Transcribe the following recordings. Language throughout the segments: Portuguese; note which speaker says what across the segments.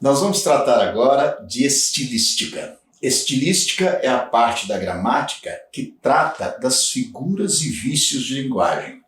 Speaker 1: Nós vamos tratar agora de estilística. Estilística é a parte da gramática que trata das figuras e vícios de linguagem.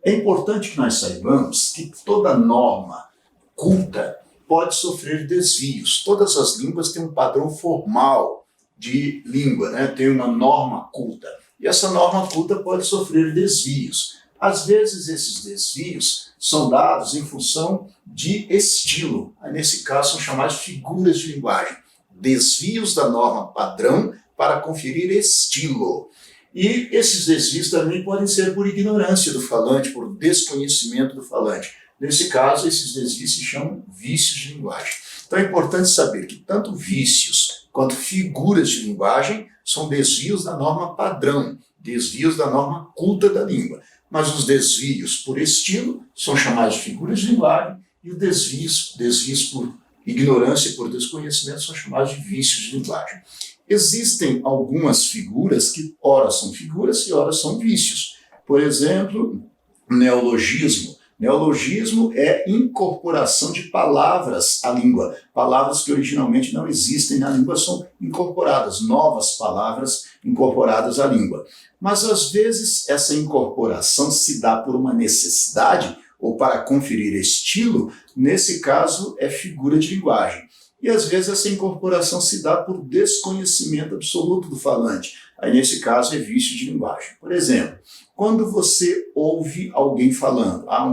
Speaker 1: É importante que nós saibamos que toda norma culta pode sofrer desvios. Todas as línguas têm um padrão formal de língua, né? Tem uma norma culta. E essa norma culta pode sofrer desvios. Às vezes, esses desvios são dados em função de estilo. Aí, nesse caso, são chamadas figuras de linguagem. Desvios da norma padrão para conferir estilo. E esses desvios também podem ser por ignorância do falante, por desconhecimento do falante. Nesse caso, esses desvios se chamam vícios de linguagem. Então é importante saber que tanto vícios quanto figuras de linguagem são desvios da norma padrão, desvios da norma culta da língua. Mas os desvios por estilo são chamados de figuras de linguagem e os desvios por ignorância e por desconhecimento são chamados de vícios de linguagem. Existem algumas figuras que ora são figuras e ora são vícios. Por exemplo, neologismo. Neologismo é incorporação de palavras à língua. Palavras que originalmente não existem na língua são incorporadas, novas palavras incorporadas à língua. Mas às vezes essa incorporação se dá por uma necessidade ou para conferir estilo, nesse caso é figura de linguagem. E às vezes essa incorporação se dá por desconhecimento absoluto do falante. Aí nesse caso é vício de linguagem. Por exemplo, quando você ouve alguém falando, há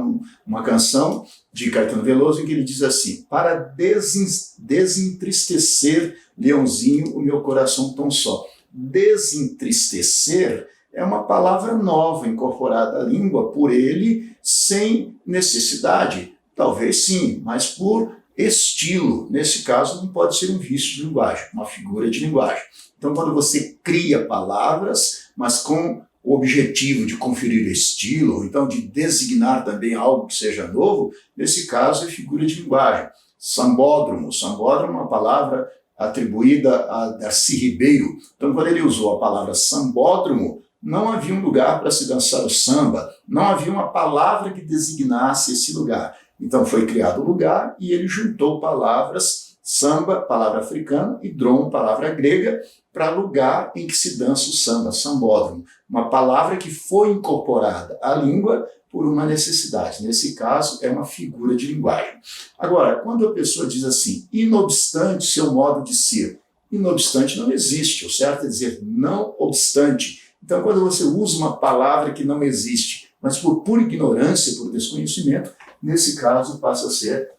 Speaker 1: uma canção de Caetano Veloso em que ele diz assim: para desentristecer, Leãozinho, o meu coração tão só. Desentristecer é uma palavra nova incorporada à língua por ele sem necessidade. Talvez sim, mas por estilo. Nesse caso não pode ser um vício de linguagem, uma figura de linguagem. Então quando você cria palavras, mas com o objetivo de conferir estilo, ou então de designar também algo que seja novo, nesse caso é figura de linguagem. Sambódromo. Sambódromo é uma palavra atribuída a Darcy Ribeiro. Então, quando ele usou a palavra sambódromo, não havia um lugar para se dançar o samba, não havia uma palavra que designasse esse lugar. Então foi criado o lugar e ele juntou palavras, samba, palavra africana, e drom, palavra grega, para lugar em que se dança o samba, sambódromo. Uma palavra que foi incorporada à língua por uma necessidade. Nesse caso, é uma figura de linguagem. Agora, quando a pessoa diz assim, inobstante seu modo de ser, inobstante não existe, o certo é dizer não obstante. Então, quando você usa uma palavra que não existe, mas por ignorância, por desconhecimento, nesse caso passa a ser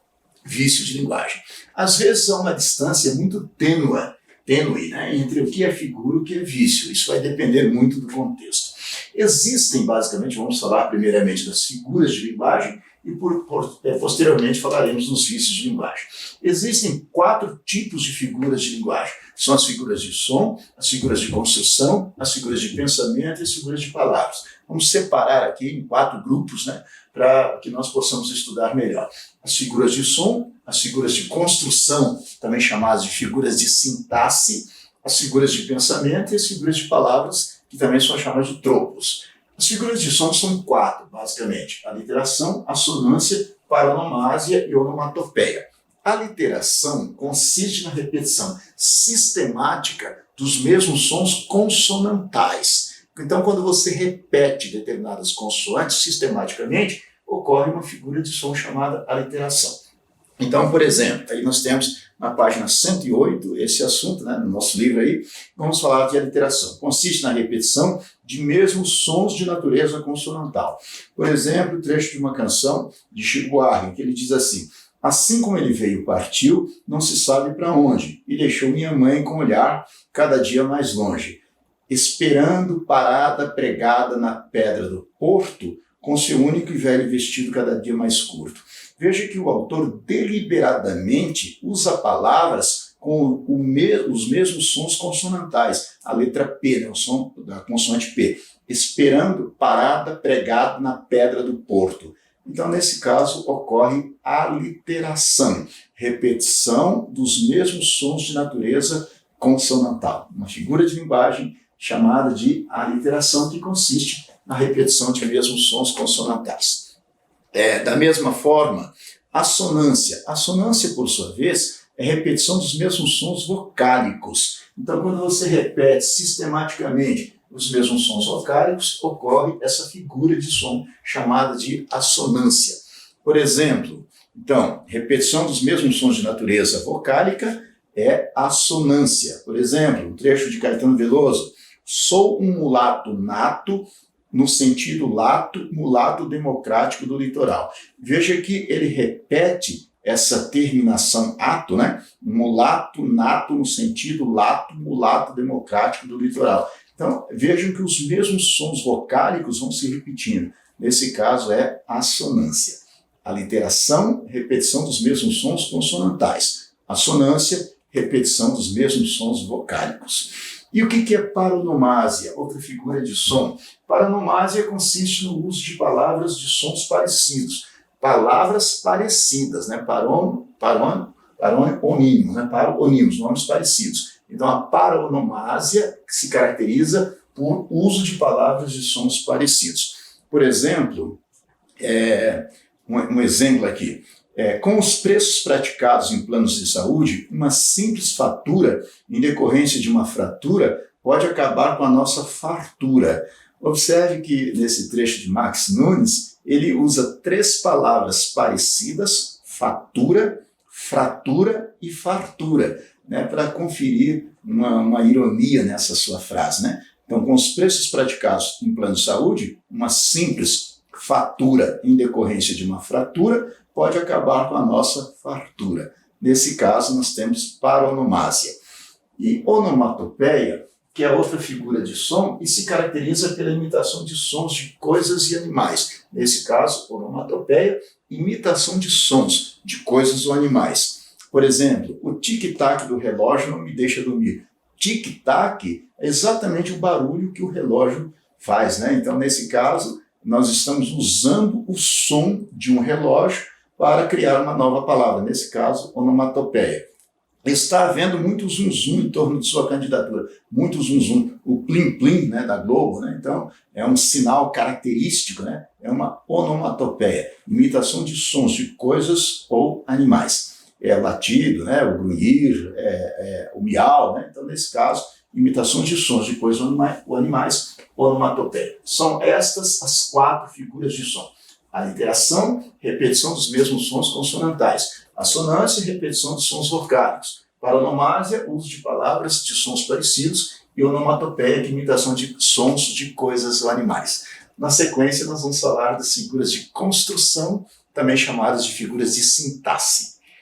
Speaker 1: vício de linguagem. Às vezes há uma distância muito tênue, né, entre o que é figura e o que é vício. Isso vai depender muito do contexto. Existem, basicamente, vamos falar primeiramente das figuras de linguagem e posteriormente falaremos dos vícios de linguagem. Existem 4 tipos de figuras de linguagem. São as figuras de som, as figuras de construção, as figuras de pensamento e as figuras de palavras. Vamos separar aqui em 4 grupos, né, para que nós possamos estudar melhor. As figuras de som, as figuras de construção, também chamadas de figuras de sintaxe, as figuras de pensamento e as figuras de palavras, que também são chamadas de tropos. As figuras de som são 4, basicamente: a literação, a sonância, paronomásia e onomatopeia. A literação consiste na repetição sistemática dos mesmos sons consonantais. Então, quando você repete determinadas consoantes sistematicamente, ocorre uma figura de som chamada aliteração. Então, por exemplo, aí nós temos na página 108 esse assunto, né, no nosso livro aí, vamos falar de aliteração. Consiste na repetição de mesmos sons de natureza consonantal. Por exemplo, o trecho de uma canção de Chico Buarque, que ele diz assim: assim como ele veio partiu, não se sabe para onde, e deixou minha mãe com o olhar cada dia mais longe, esperando parada pregada na pedra do porto, com seu único e velho vestido cada dia mais curto. Veja que o autor deliberadamente usa palavras com os mesmos sons consonantais, a letra P, né, o som da consoante P, esperando parada pregada na pedra do porto. Então, nesse caso, ocorre aliteração, repetição dos mesmos sons de natureza consonantal. Uma figura de linguagem chamada de aliteração, que consiste na repetição de mesmos sons consonantais. Da mesma forma, a sonância. A sonância, por sua vez, é repetição dos mesmos sons vocálicos. Então, quando você repete sistematicamente os mesmos sons vocálicos, ocorre essa figura de som chamada de assonância. Por exemplo, então, repetição dos mesmos sons de natureza vocálica é assonância. Por exemplo, um trecho de Caetano Veloso: sou um mulato nato, no sentido lato, mulato democrático do litoral. Veja que ele repete essa terminação ato, né? Mulato nato, no sentido lato, mulato democrático do litoral. Então, vejam que os mesmos sons vocálicos vão se repetindo. Nesse caso é assonância. Aliteração, repetição dos mesmos sons consonantais. Assonância, repetição dos mesmos sons vocálicos. E o que é paronomásia? Outra figura de som. Paronomásia consiste no uso de palavras de sons parecidos. Palavras parecidas, né? Paronímos, né? Paronímos, nomes parecidos. Então, a paronomásia se caracteriza por uso de palavras de sons parecidos. Por exemplo, um exemplo aqui. Com os preços praticados em planos de saúde, uma simples fatura, em decorrência de uma fratura, pode acabar com a nossa fartura. Observe que nesse trecho de Max Nunes, ele usa 3 palavras parecidas: fatura, fratura e fartura, né, para conferir uma ironia nessa sua frase, né? Então, com os preços praticados em plano de saúde, uma simples fatura em decorrência de uma fratura pode acabar com a nossa fartura. Nesse caso, nós temos paronomásia. E onomatopeia, que é outra figura de som e se caracteriza pela imitação de sons de coisas e animais. Nesse caso, onomatopeia, imitação de sons de coisas ou animais. Por exemplo, o tic-tac do relógio não me deixa dormir. Tic-tac é exatamente o barulho que o relógio faz, né? Então, nesse caso, nós estamos usando o som de um relógio para criar uma nova palavra, nesse caso, onomatopeia. Está havendo muito zum-zum em torno de sua candidatura, muito zum-zum, o plim-plim, né, da Globo, né? Então é um sinal característico, né? É uma onomatopeia, imitação de sons de coisas ou animais. É latido, né, o grunhir, o miau, né? Então nesse caso, imitação de sons de coisas ou animais, onomatopeia. São estas as 4 figuras de som. Aliteração, repetição dos mesmos sons consonantais. Assonância, repetição de sons vocálicos. Paronomásia, uso de palavras de sons parecidos. E onomatopeia, que é imitação de sons de coisas ou animais. Na sequência, nós vamos falar das figuras de construção, também chamadas de figuras de sintaxe.